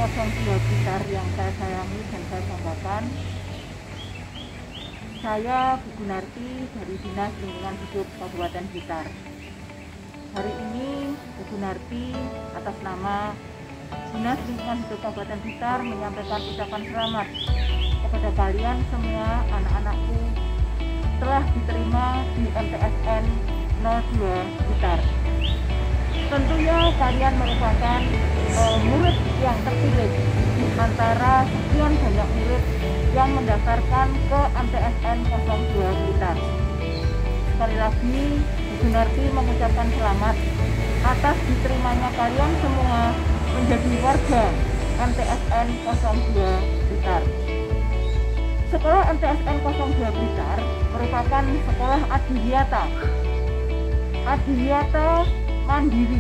02 Blitar yang saya sayangi dan saya banggakan. Saya Bu Gunarti dari Dinas Lingkungan Hidup Kabupaten Blitar. Hari ini Bu Gunarti atas nama Dinas Lingkungan Hidup Kabupaten Blitar menyampaikan ucapan selamat kepada kalian semua, anak-anakku, telah diterima di MTSN 02 Blitar. Tentunya kalian merupakan murid yang terpilih di antara sekian banyak murid yang mendaftarkan ke MTSN 02 Blitar. Sekali lagi, Bu Gunarti mengucapkan selamat atas diterimanya kalian semua menjadi warga MTSN 02 Blitar. Sekolah MTSN 02 Blitar merupakan sekolah adiwiyata mandiri,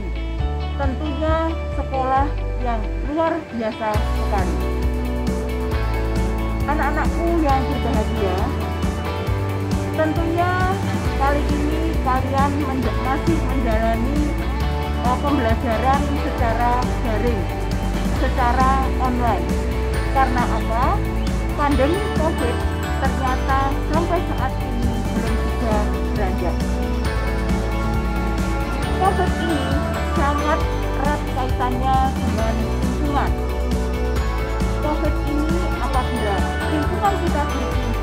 tentunya sekolah yang luar biasa sekali. Anak-anakku yang berbahagia, tentunya kali ini kalian masih menjalani pembelajaran secara daring, secara online. Karena apa? Pandemi COVID ternyata sampai saat ini belum juga beranjak. COVID ini sangat erat kaitannya dengan lingkungan. COVID ini apabila lingkungan kita bersih,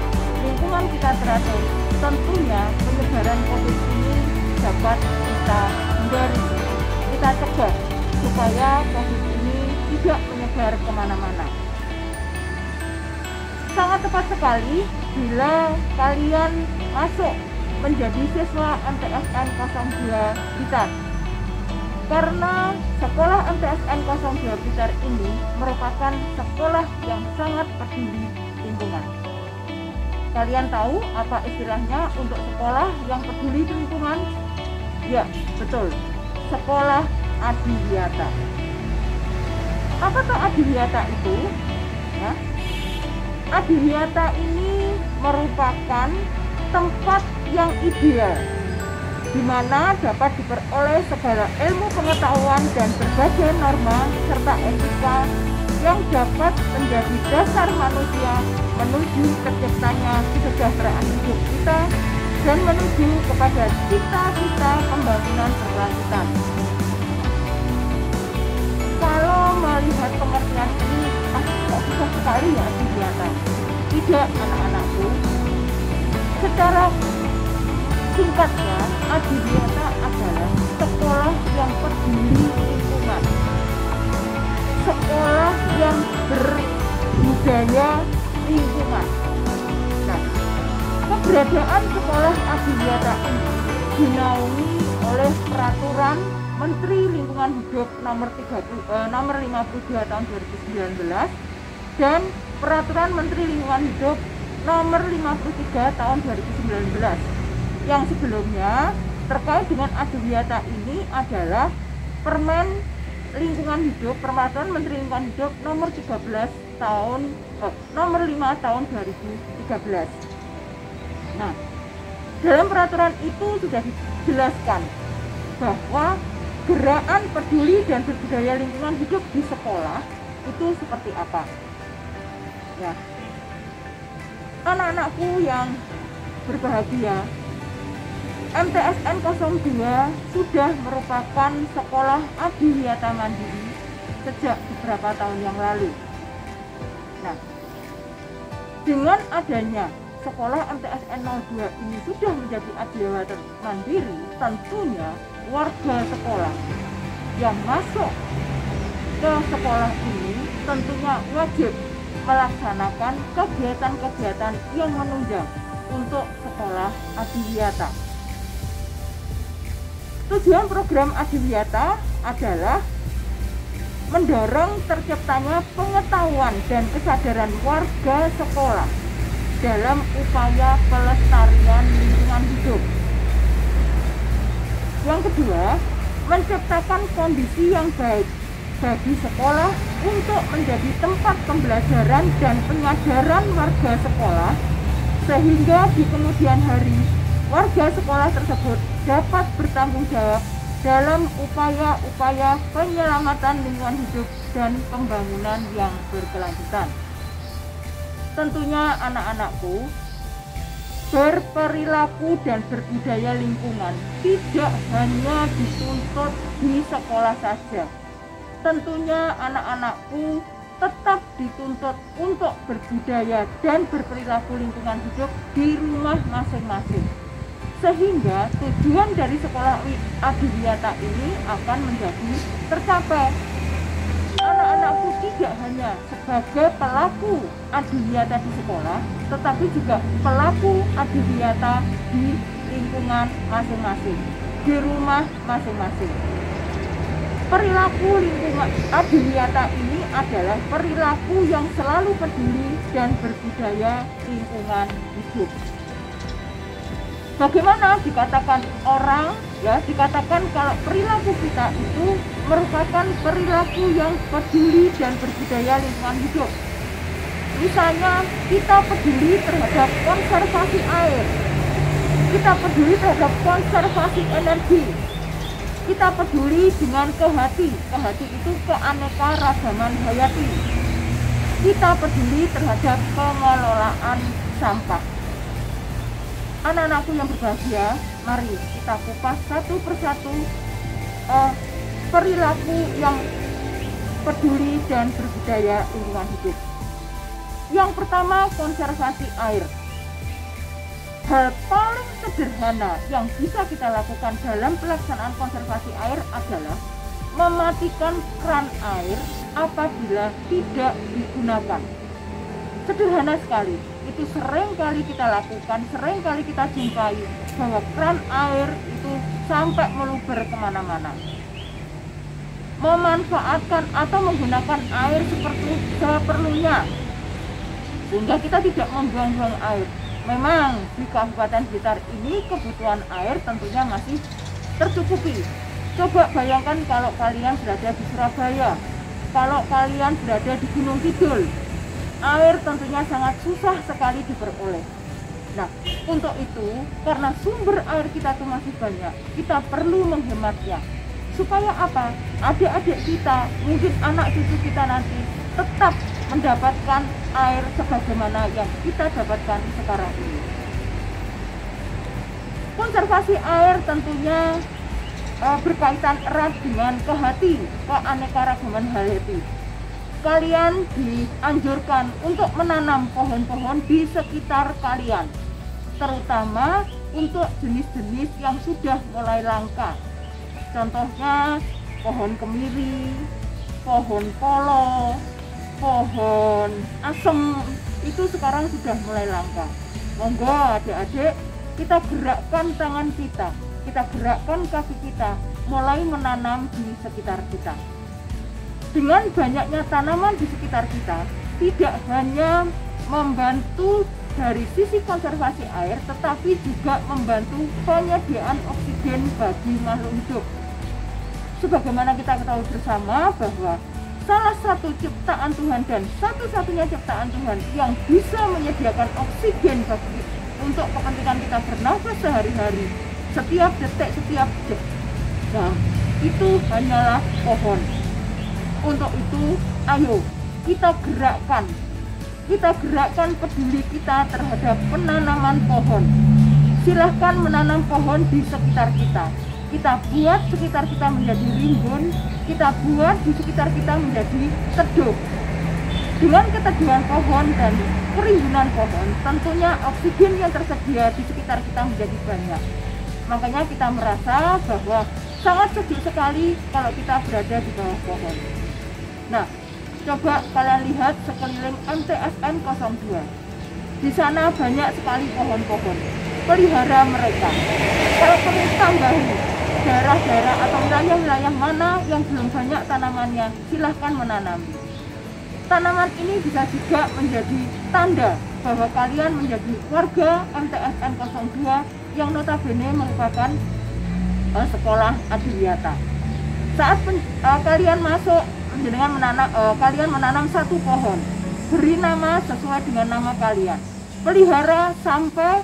lingkungan kita teratur, tentunya penyebaran COVID ini dapat kita hindari, kita cegah supaya COVID ini tidak menyebar kemana-mana. Sangat tepat sekali bila kalian masuk menjadi siswa MTSN 02 Blitar, karena sekolah MTSN 02 Blitar ini merupakan sekolah yang sangat peduli lingkungan. Kalian tahu apa istilahnya untuk sekolah yang peduli lingkungan? Ya, betul, sekolah adiwiyata. Apakah adiwiyata itu? Ya, adiwiyata ini merupakan tempat yang ideal di mana dapat diperoleh segala ilmu pengetahuan dan berbagai norma serta etika yang dapat menjadi dasar manusia menuju terciptanya kesejahteraan hidup kita dan menuju kepada cita-cita pembangunan berkelanjutan. Kalau melihat pengertian ini, kok susah sekali ya adiwiyata? Tidak, anak-anakku. Secara singkatnya, adiwiyata adalah sekolah yang peduli lingkungan, sekolah yang berbudaya lingkungan. Nah, keberadaan sekolah adiwiyata ini dinaungi oleh Peraturan Menteri Lingkungan Hidup nomor 52 tahun 2019 dan Peraturan Menteri Lingkungan Hidup nomor 53 tahun 2019. Yang sebelumnya terkait dengan adiwiyata ini adalah Permen Lingkungan Hidup, Peraturan Menteri Lingkungan Hidup nomor 5 tahun 2013. Nah, dalam peraturan itu sudah dijelaskan bahwa gerakan peduli dan berbudaya lingkungan hidup di sekolah itu seperti apa. Ya, anak-anakku yang berbahagia, MTSN 02 sudah merupakan sekolah adiwiyata mandiri sejak beberapa tahun yang lalu. Nah, dengan adanya sekolah MTSN 02 ini sudah menjadi adiwiyata mandiri, tentunya warga sekolah yang masuk ke sekolah ini tentunya wajib melaksanakan kegiatan-kegiatan yang menunjang untuk sekolah adiwiyata. Tujuan program adiwiyata adalah mendorong terciptanya pengetahuan dan kesadaran warga sekolah dalam upaya pelestarian lingkungan hidup. Yang kedua, menciptakan kondisi yang baik bagi sekolah untuk menjadi tempat pembelajaran dan penyadaran warga sekolah, sehingga di kemudian hari warga sekolah tersebut dapat bertanggung jawab dalam upaya-upaya penyelamatan lingkungan hidup dan pembangunan yang berkelanjutan. Tentunya anak-anakku, berperilaku dan berbudaya lingkungan tidak hanya dituntut di sekolah saja. Tentunya anak-anakku tetap dituntut untuk berbudaya dan berperilaku lingkungan hidup di rumah masing-masing. Sehingga tujuan dari sekolah Adiwiyata ini akan menjadi tercapai. Anak-anakku tidak hanya sebagai pelaku Adiwiyata di sekolah, tetapi juga pelaku Adiwiyata di lingkungan masing-masing, di rumah masing-masing. Perilaku lingkungan Adiwiyata ini adalah perilaku yang selalu peduli dan berbudaya lingkungan hidup. Bagaimana dikatakan orang, ya dikatakan kalau perilaku kita itu merupakan perilaku yang peduli dan berbudaya lingkungan hidup. Misalnya kita peduli terhadap konservasi air, kita peduli terhadap konservasi energi, kita peduli dengan kehati itu keanekaragaman hayati, kita peduli terhadap pengelolaan sampah. Anak-anakku yang berbahagia, mari kita kupas satu persatu perilaku yang peduli dan berbudaya lingkungan hidup. Yang pertama, konservasi air. Hal paling sederhana yang bisa kita lakukan dalam pelaksanaan konservasi air adalah mematikan keran air apabila tidak digunakan. Sederhana sekali, itu sering kali kita lakukan, sering kali kita jumpai bahwa keran air itu sampai meluber kemana-mana. Memanfaatkan atau menggunakan air seperti seperlunya, sehingga kita tidak membuang-buang air. Memang di Kabupaten Blitar ini kebutuhan air tentunya masih tercukupi. Coba bayangkan kalau kalian berada di Surabaya, kalau kalian berada di Gunung Kidul, air tentunya sangat susah sekali diperoleh. Nah, untuk itu, karena sumber air kita itu masih banyak, kita perlu menghematnya. Supaya apa? Adik-adik kita, mungkin anak cucu kita nanti tetap mendapatkan air sebagaimana yang kita dapatkan sekarang ini. Konservasi air tentunya berkaitan erat dengan keanekaragaman hayati. Kalian dianjurkan untuk menanam pohon-pohon di sekitar kalian, terutama untuk jenis-jenis yang sudah mulai langka. Contohnya pohon kemiri, pohon polo, pohon asem, itu sekarang sudah mulai langka. Monggo adik-adik, kita gerakkan tangan kita gerakkan kaki kita, mulai menanam di sekitar kita. Dengan banyaknya tanaman di sekitar kita, tidak hanya membantu dari sisi konservasi air, tetapi juga membantu penyediaan oksigen bagi makhluk hidup. Sebagaimana kita ketahui bersama bahwa salah satu ciptaan Tuhan dan satu-satunya ciptaan Tuhan yang bisa menyediakan oksigen bagi untuk kepentingan kita bernafas sehari-hari, setiap detik, setiap jam, itu hanyalah pohon. Untuk itu, ayo kita gerakkan peduli kita terhadap penanaman pohon. Silahkan menanam pohon di sekitar kita. Kita buat sekitar kita menjadi rimbun, kita buat di sekitar kita menjadi teduh. Dengan keteduhan pohon dan kerimbunan pohon, tentunya oksigen yang tersedia di sekitar kita menjadi banyak. Makanya kita merasa bahwa sangat sejuk sekali kalau kita berada di bawah pohon. Nah, coba kalian lihat sekeliling MTSN 02. Di sana banyak sekali pohon-pohon. Pelihara mereka. Kalau perlu tambahi daerah-daerah atau wilayah-wilayah mana yang belum banyak tanamannya, silahkan menanami. Tanaman ini bisa juga menjadi tanda bahwa kalian menjadi warga MTSN 02 yang notabene merupakan sekolah Adiwiyata. Saat kalian masuk, kalian menanam satu pohon, beri nama sesuai dengan nama kalian, pelihara sampai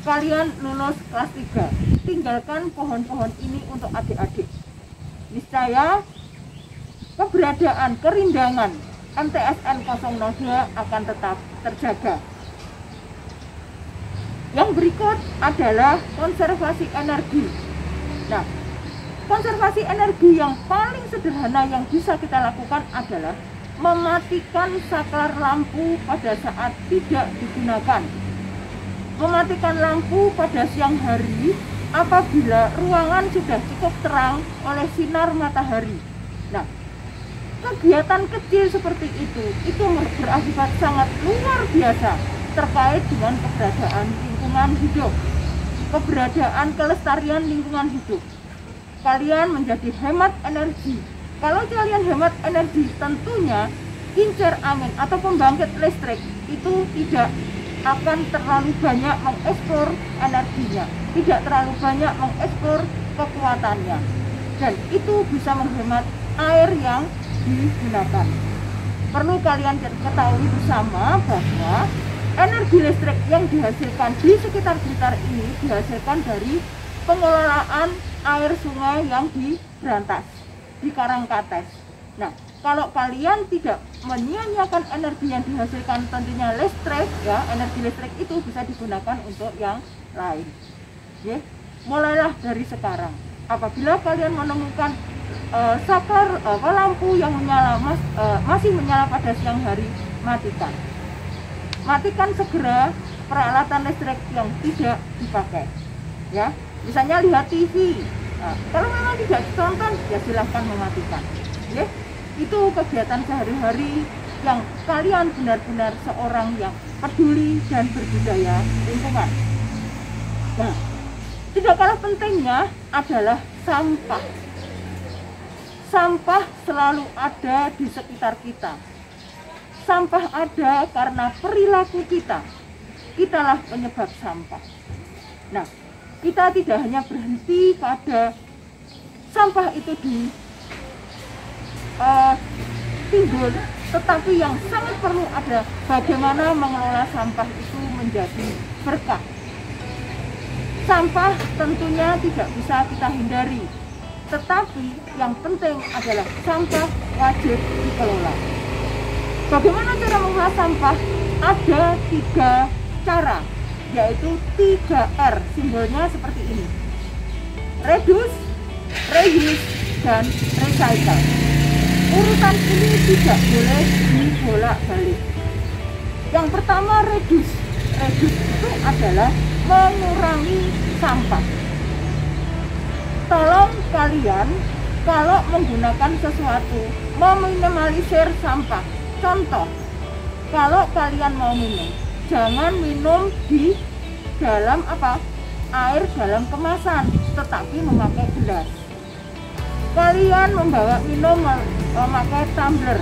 kalian lulus kelas 3. Tinggalkan pohon-pohon ini untuk adik-adik. Niscaya keberadaan kerindangan MTSN 002 akan tetap terjaga. Yang berikut adalah konservasi energi. Nah, konservasi energi yang paling sederhana yang bisa kita lakukan adalah mematikan saklar lampu pada saat tidak digunakan. Mematikan lampu pada siang hari apabila ruangan sudah cukup terang oleh sinar matahari. Nah, kegiatan kecil seperti itu berakibat sangat luar biasa terkait dengan keberadaan lingkungan hidup, keberadaan kelestarian lingkungan hidup. Kalian menjadi hemat energi. Kalau kalian hemat energi, tentunya kincir angin atau pembangkit listrik itu tidak akan terlalu banyak mengekspor energinya, tidak terlalu banyak mengekspor kekuatannya, dan itu bisa menghemat air yang digunakan. Perlu kalian ketahui bersama bahwa energi listrik yang dihasilkan di sekitar Blitar ini dihasilkan dari pengelolaan air sungai yang di Brantas, di Karangkates. Nah, kalau kalian tidak menyia-nyiakan energi yang dihasilkan, tentunya listrik, ya, energi listrik itu bisa digunakan untuk yang lain. Ya, mulailah dari sekarang. Apabila kalian menemukan saklar lampu yang masih menyala pada siang hari, matikan. Matikan segera peralatan listrik yang tidak dipakai. Ya, misalnya lihat TV. Nah, kalau memang tidak ditonton, ya silahkan mematikan. Ya, itu kegiatan sehari-hari yang kalian benar-benar seorang yang peduli dan berbudaya lingkungan. Nah, tidak kalah pentingnya adalah sampah. Sampah selalu ada di sekitar kita. Sampah ada karena perilaku kita. Kitalah penyebab sampah. Nah, kita tidak hanya berhenti pada sampah itu timbul, tetapi yang sangat perlu ada bagaimana mengelola sampah itu menjadi berkah. Sampah tentunya tidak bisa kita hindari, tetapi yang penting adalah sampah wajib dikelola. Bagaimana cara mengelola sampah? Ada 3 cara, yaitu 3R, simbolnya seperti ini: reduce, reuse, dan recycle. Urutan ini tidak boleh dibolak-balik. Yang pertama, reduce. Reduce itu adalah mengurangi sampah. Tolong kalian kalau menggunakan sesuatu meminimalisir sampah. Contoh, kalau kalian mau minum, jangan minum di dalam air dalam kemasan, tetapi memakai gelas. Kalian membawa minum memakai tumbler.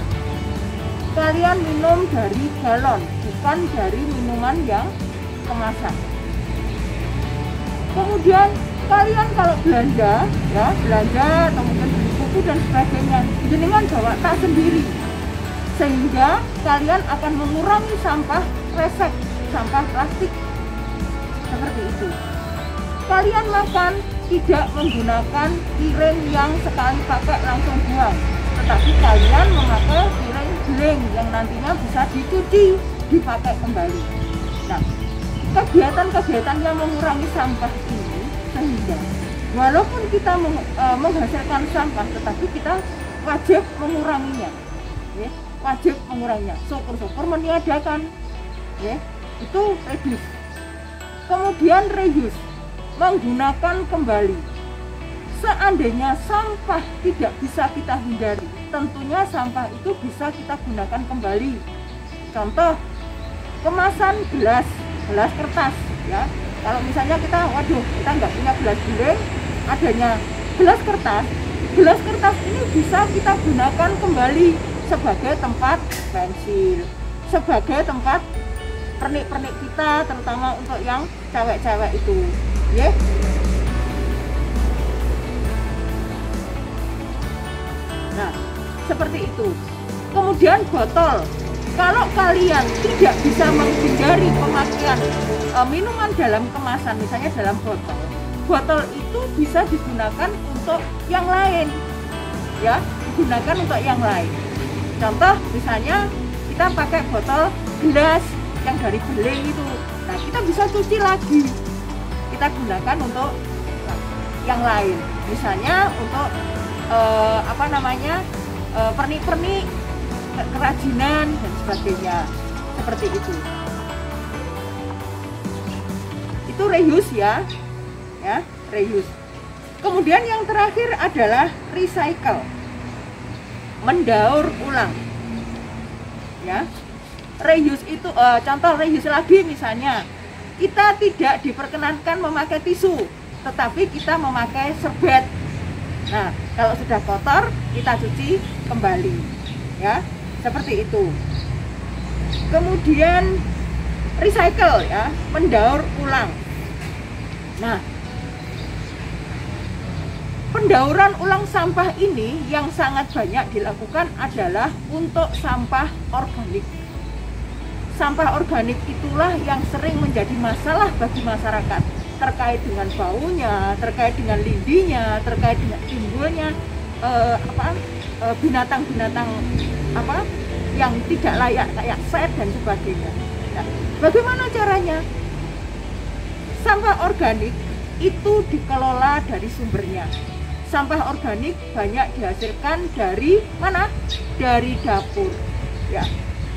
Kalian minum dari galon, bukan dari minuman yang kemasan. Kemudian kalian kalau belanja, ya belanja atau mungkin beli buku dan sebagainya, jenengan bawa tas sendiri, sehingga kalian akan mengurangi sampah kresek, sampah plastik seperti itu. Kalian makan tidak menggunakan piring yang sekali pakai langsung buang, tetapi kalian memakai piring beling yang nantinya bisa dicuci, dipakai kembali. Nah, kegiatan-kegiatan yang mengurangi sampah ini sehingga walaupun kita menghasilkan sampah, tetapi kita wajib menguranginya, ya, wajib menguranginya. Syukur-syukur meniadakan, ya, itu reduce. Kemudian reuse, menggunakan kembali. Seandainya sampah tidak bisa kita hindari, tentunya sampah itu bisa kita gunakan kembali. Contoh, kemasan gelas kertas, ya. Kalau misalnya kita nggak punya gelas beling, adanya gelas kertas ini bisa kita gunakan kembali sebagai tempat pensil, sebagai tempat pernik-pernik kita, terutama untuk yang cewek-cewek itu, ya. Nah, seperti itu. Kemudian botol Kalau kalian tidak bisa menghindari pemakaian minuman dalam kemasan, misalnya dalam botol, botol itu bisa digunakan untuk yang lain, ya, digunakan untuk yang lain. Contoh misalnya kita pakai botol gelas yang dari beling itu, nah kita bisa cuci lagi, kita gunakan untuk yang lain, misalnya untuk pernik-pernik, kerajinan dan sebagainya, seperti itu. Itu reuse ya, reuse. Kemudian yang terakhir adalah recycle, mendaur ulang. Ya, reuse itu contoh reuse lagi, misalnya kita tidak diperkenankan memakai tisu, tetapi kita memakai serbet. Nah, kalau sudah kotor kita cuci kembali, ya, seperti itu. Kemudian recycle, ya, mendaur ulang. Nah, pendauran ulang sampah ini yang sangat banyak dilakukan adalah untuk sampah organik. Sampah organik itulah yang sering menjadi masalah bagi masyarakat, terkait dengan baunya, terkait dengan lindinya, terkait dengan timbulnya binatang-binatang yang tidak layak, kayak set dan sebagainya. Nah, bagaimana caranya? Sampah organik itu dikelola dari sumbernya. Sampah organik banyak dihasilkan dari mana? Dari dapur. Ya,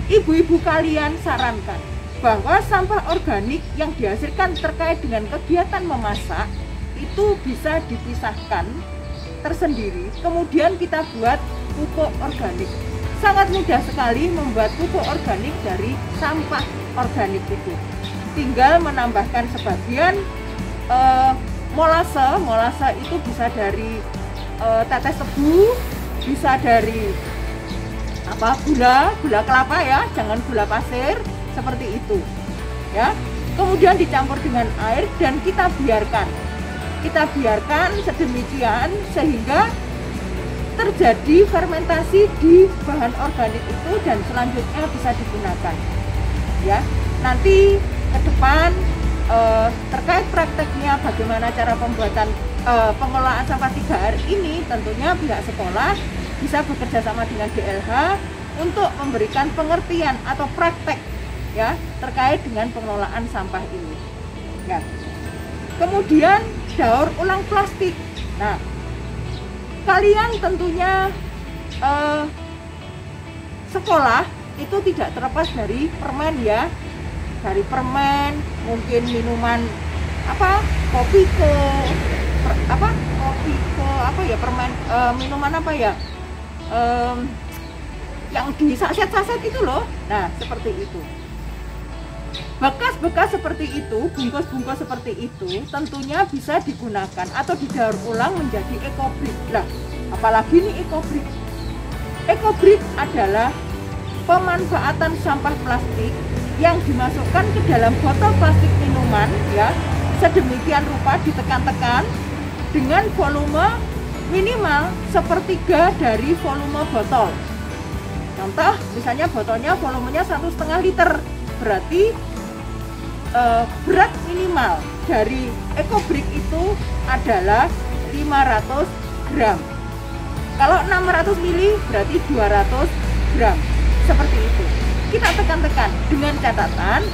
ibu-ibu kalian sarankan bahwa sampah organik yang dihasilkan terkait dengan kegiatan memasak itu bisa dipisahkan tersendiri, kemudian kita buat pupuk organik. Sangat mudah sekali membuat pupuk organik dari sampah organik itu. Tinggal menambahkan sebagian molase itu bisa dari tetes tebu, bisa dari gula kelapa, ya, jangan gula pasir, seperti itu, ya. Kemudian dicampur dengan air dan kita biarkan sedemikian sehingga terjadi fermentasi di bahan organik itu dan selanjutnya bisa digunakan, ya. Nanti ke depan terkait prakteknya bagaimana cara pembuatan pengelolaan sampah 3R ini, tentunya pihak sekolah bisa bekerja sama dengan DLH untuk memberikan pengertian atau praktek, ya, terkait dengan pengelolaan sampah ini, ya. Kemudian daur ulang plastik. Nah, kalian tentunya sekolah itu tidak terlepas dari permen, ya, dari permen, mungkin minuman kopiko, permen, minuman yang di saset-saset itu loh. Nah, seperti itu. Bekas-bekas seperti itu, bungkus-bungkus seperti itu tentunya bisa digunakan atau didaur ulang menjadi ekobrik. Lah, apalagi ini ekobrik. Ekobrik adalah pemanfaatan sampah plastik yang dimasukkan ke dalam botol plastik minuman, ya, sedemikian rupa ditekan-tekan dengan volume minimal sepertiga dari volume botol. Contoh, misalnya botolnya volumenya 1,5 liter, berarti berat minimal dari ekobrik itu adalah 500 gram. Kalau 600 mili berarti 200 gram, seperti itu. Kita tekan-tekan dengan catatan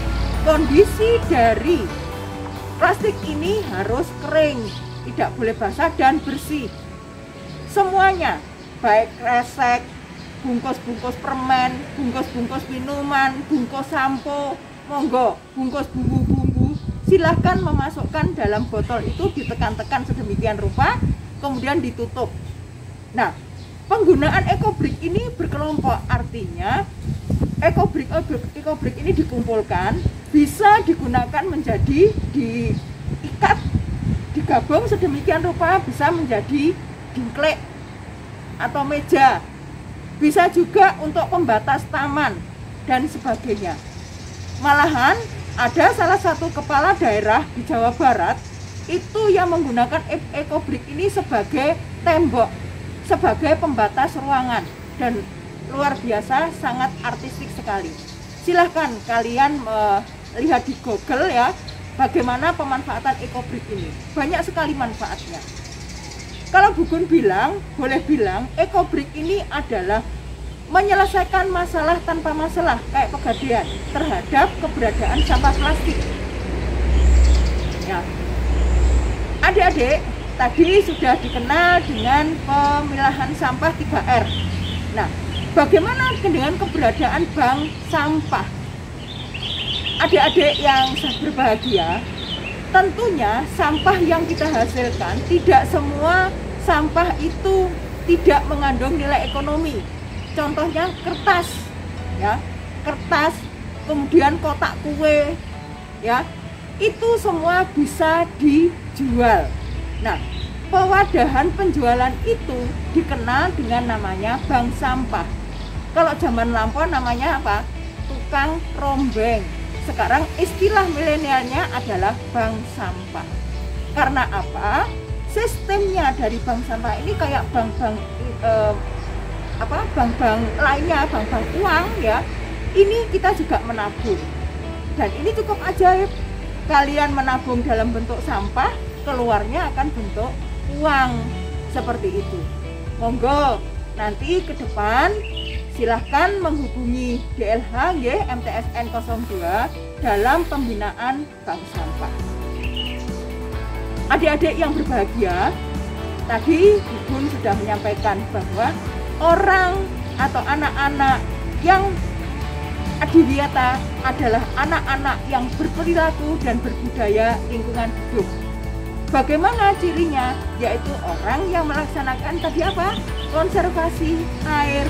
kondisi dari plastik ini harus kering, tidak boleh basah dan bersih. Semuanya, baik kresek, bungkus-bungkus permen, bungkus-bungkus minuman, bungkus sampo, monggo, bungkus bumbu-bumbu, silahkan memasukkan dalam botol itu, ditekan-tekan sedemikian rupa, kemudian ditutup. Nah, penggunaan ekobrik ini berkelompok, artinya ekobrik ini dikumpulkan, bisa digunakan menjadi diikat, digabung sedemikian rupa, bisa menjadi dingklek atau meja, bisa juga untuk pembatas taman dan sebagainya. Malahan ada salah satu kepala daerah di Jawa Barat itu yang menggunakan ekobrik ini sebagai tembok, sebagai pembatas ruangan, dan luar biasa, sangat artistik sekali. Silahkan kalian lihat di Google ya, bagaimana pemanfaatan EcoBrick ini. Banyak sekali manfaatnya. Kalau Bu Gun boleh bilang EcoBrick ini adalah menyelesaikan masalah tanpa masalah, kayak Pegadaian, terhadap keberadaan sampah plastik. Ya. Adik-adik, tadi sudah dikenal dengan pemilahan sampah 3R. Nah, bagaimana dengan keberadaan bank sampah? Adik-adik yang berbahagia, tentunya sampah yang kita hasilkan tidak semua sampah itu tidak mengandung nilai ekonomi. Contohnya kertas, ya, kertas, kemudian kotak kue, ya, itu semua bisa dijual. Nah, pewadahan penjualan itu dikenal dengan namanya bank sampah. Kalau zaman lampau namanya apa? Tukang rombeng. Sekarang istilah milenialnya adalah bank sampah. Karena apa? Sistemnya dari bank sampah ini kayak bank-bank bank-bank lainnya, bank-bank uang ya. Ini kita juga menabung. Dan ini cukup ajaib. Kalian menabung dalam bentuk sampah, keluarnya akan bentuk uang seperti itu. Monggo nanti ke depan silahkan menghubungi DLH MTSN 02 dalam pembinaan bank sampah. Adik-adik yang berbahagia, tadi Bu Gun sudah menyampaikan bahwa orang atau anak-anak yang adiwiyata adalah anak-anak yang berperilaku dan berbudaya lingkungan hidup. Bagaimana cirinya? Yaitu orang yang melaksanakan tadi apa? Konservasi air,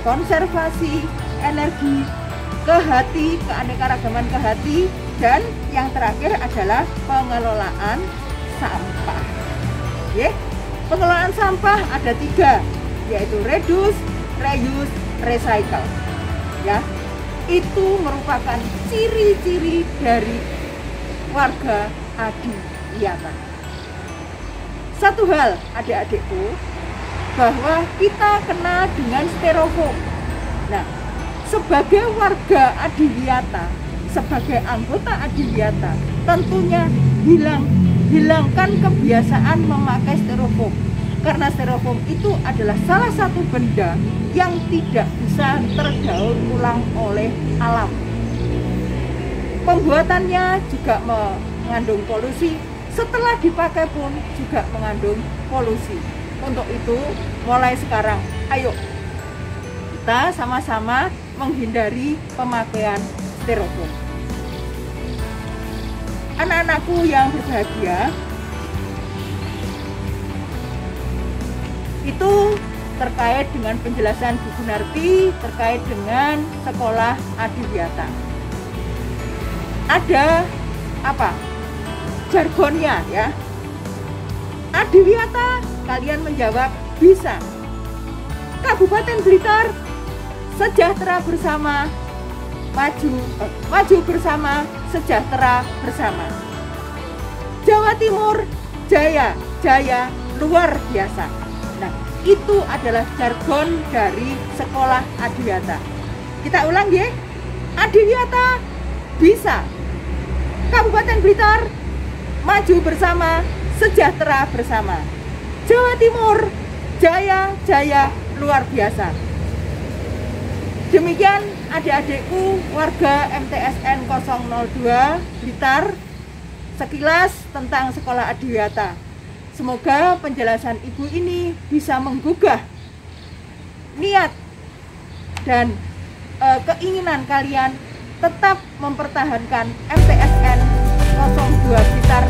konservasi energi, keanekaragaman kehati, dan yang terakhir adalah pengelolaan sampah. Oke? Pengelolaan sampah ada 3, yaitu reduce, reuse, recycle. Ya, itu merupakan ciri-ciri dari warga adiwiyata. Satu hal adik-adikku, bahwa kita kenal dengan styrofoam. Nah, sebagai warga adiwiyata, sebagai anggota adiwiyata, tentunya hilangkan kebiasaan memakai styrofoam. Karena styrofoam itu adalah salah satu benda yang tidak bisa terdaur ulang oleh alam. Pembuatannya juga mengandung polusi, setelah dipakai pun juga mengandung polusi. Untuk itu, mulai sekarang, ayo kita sama-sama menghindari pemakaian styrofoam. Anak-anakku yang berbahagia, itu terkait dengan penjelasan Bu Gunarti terkait dengan sekolah adiwiyata. Ada apa? Jargonnya ya. Adiwiyata, kalian menjawab bisa. Kabupaten Blitar, sejahtera bersama, maju bersama, sejahtera bersama. Jawa Timur, jaya, jaya, luar biasa. Nah, itu adalah jargon dari sekolah adiwiyata. Kita ulang ya. Adiwiyata bisa. Kabupaten Blitar, maju bersama, sejahtera bersama. Jawa Timur, jaya, jaya, luar biasa. Demikian adik-adikku warga MTSN 002 Blitar, sekilas tentang sekolah adiwiyata. Semoga penjelasan Ibu ini bisa menggugah niat dan keinginan kalian tetap mempertahankan MTSN 02 Blitar